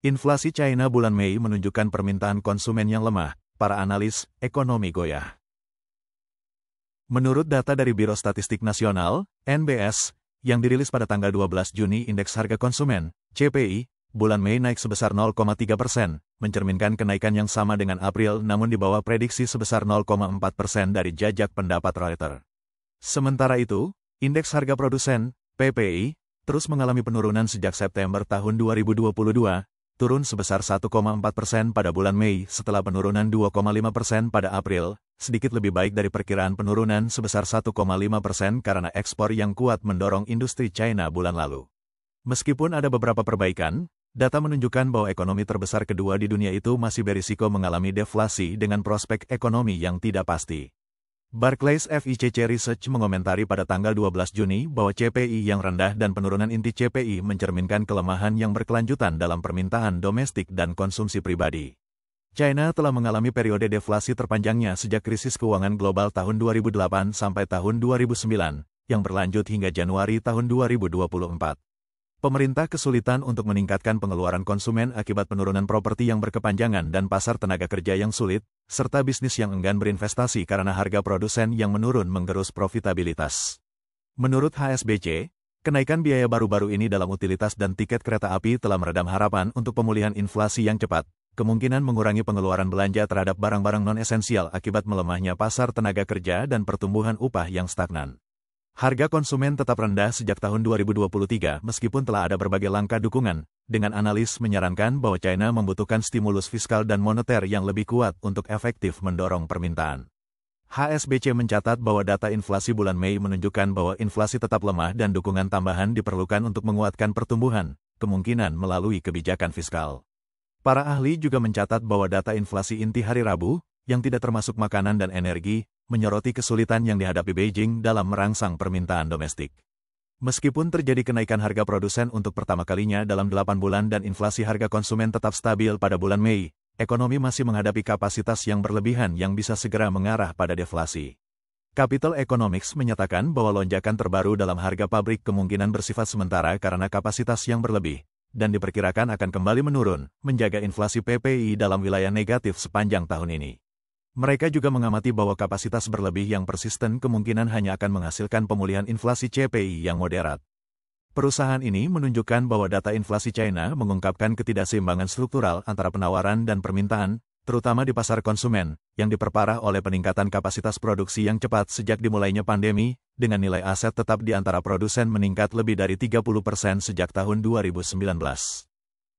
Inflasi China bulan Mei menunjukkan permintaan konsumen yang lemah, para analis ekonomi goyah. Menurut data dari Biro Statistik Nasional, NBS, yang dirilis pada tanggal 12 Juni Indeks Harga Konsumen, CPI, bulan Mei naik sebesar 0,3%, mencerminkan kenaikan yang sama dengan April namun di bawah prediksi sebesar 0,4% dari jajak pendapat Reuters. Sementara itu, Indeks Harga Produsen, PPI, terus mengalami penurunan sejak September tahun 2022, turun sebesar 1,4% pada bulan Mei setelah penurunan 2,5% pada April, sedikit lebih baik dari perkiraan penurunan sebesar 1,5% karena ekspor yang kuat mendorong industri China bulan lalu. Meskipun ada beberapa perbaikan, data menunjukkan bahwa ekonomi terbesar kedua di dunia itu masih berisiko mengalami deflasi dengan prospek ekonomi yang tidak pasti. Barclays FICC Research mengomentari pada tanggal 12 Juni bahwa CPI yang rendah dan penurunan inti CPI mencerminkan kelemahan yang berkelanjutan dalam permintaan domestik dan konsumsi pribadi. China telah mengalami periode deflasi terpanjangnya sejak krisis keuangan global tahun 2008 sampai tahun 2009, yang berlanjut hingga Januari tahun 2024. Pemerintah kesulitan untuk meningkatkan pengeluaran konsumen akibat penurunan properti yang berkepanjangan dan pasar tenaga kerja yang sulit, serta bisnis yang enggan berinvestasi karena harga produsen yang menurun menggerus profitabilitas. Menurut HSBC, kenaikan biaya baru-baru ini dalam utilitas dan tiket kereta api telah meredam harapan untuk pemulihan inflasi yang cepat, kemungkinan mengurangi pengeluaran belanja terhadap barang-barang non-esensial akibat melemahnya pasar tenaga kerja dan pertumbuhan upah yang stagnan. Harga konsumen tetap rendah sejak tahun 2023 meskipun telah ada berbagai langkah dukungan, dengan analis menyarankan bahwa China membutuhkan stimulus fiskal dan moneter yang lebih kuat untuk efektif mendorong permintaan. HSBC mencatat bahwa data inflasi bulan Mei menunjukkan bahwa inflasi tetap lemah dan dukungan tambahan diperlukan untuk menguatkan pertumbuhan, kemungkinan melalui kebijakan fiskal. Para ahli juga mencatat bahwa data inflasi inti hari Rabu, yang tidak termasuk makanan dan energi, menyoroti kesulitan yang dihadapi Beijing dalam merangsang permintaan domestik. Meskipun terjadi kenaikan harga produsen untuk pertama kalinya dalam 8 bulan dan inflasi harga konsumen tetap stabil pada bulan Mei, ekonomi masih menghadapi kapasitas yang berlebihan yang bisa segera mengarah pada deflasi. Capital Economics menyatakan bahwa lonjakan terbaru dalam harga pabrik kemungkinan bersifat sementara karena kapasitas yang berlebih, dan diperkirakan akan kembali menurun, menjaga inflasi PPI dalam wilayah negatif sepanjang tahun ini. Mereka juga mengamati bahwa kapasitas berlebih yang persisten kemungkinan hanya akan menghasilkan pemulihan inflasi CPI yang moderat. Perusahaan ini menunjukkan bahwa data inflasi China mengungkapkan ketidakseimbangan struktural antara penawaran dan permintaan, terutama di pasar konsumen, yang diperparah oleh peningkatan kapasitas produksi yang cepat sejak dimulainya pandemi, dengan nilai aset tetap di antara produsen meningkat lebih dari 30% sejak tahun 2019.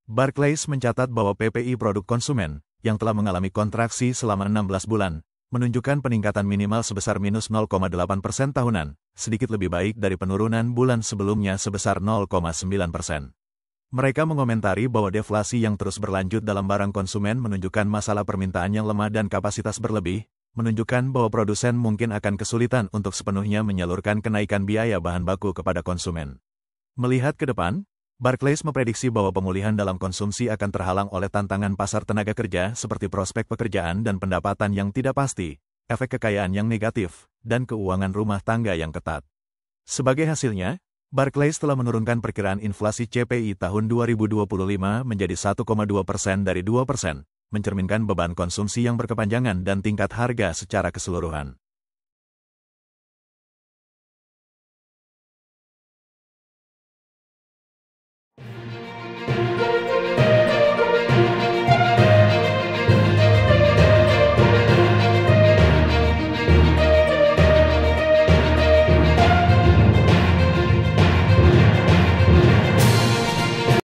Barclays mencatat bahwa PPI produk konsumen, yang telah mengalami kontraksi selama 16 bulan, menunjukkan peningkatan minimal sebesar minus 0,8% tahunan, sedikit lebih baik dari penurunan bulan sebelumnya sebesar 0,9%. Mereka mengomentari bahwa deflasi yang terus berlanjut dalam barang konsumen menunjukkan masalah permintaan yang lemah dan kapasitas berlebih, menunjukkan bahwa produsen mungkin akan kesulitan untuk sepenuhnya menyalurkan kenaikan biaya bahan baku kepada konsumen. Melihat ke depan, Barclays memprediksi bahwa pemulihan dalam konsumsi akan terhalang oleh tantangan pasar tenaga kerja seperti prospek pekerjaan dan pendapatan yang tidak pasti, efek kekayaan yang negatif, dan keuangan rumah tangga yang ketat. Sebagai hasilnya, Barclays telah menurunkan perkiraan inflasi CPI tahun 2025 menjadi 1,2% dari 2%, mencerminkan beban konsumsi yang berkepanjangan dan tingkat harga secara keseluruhan.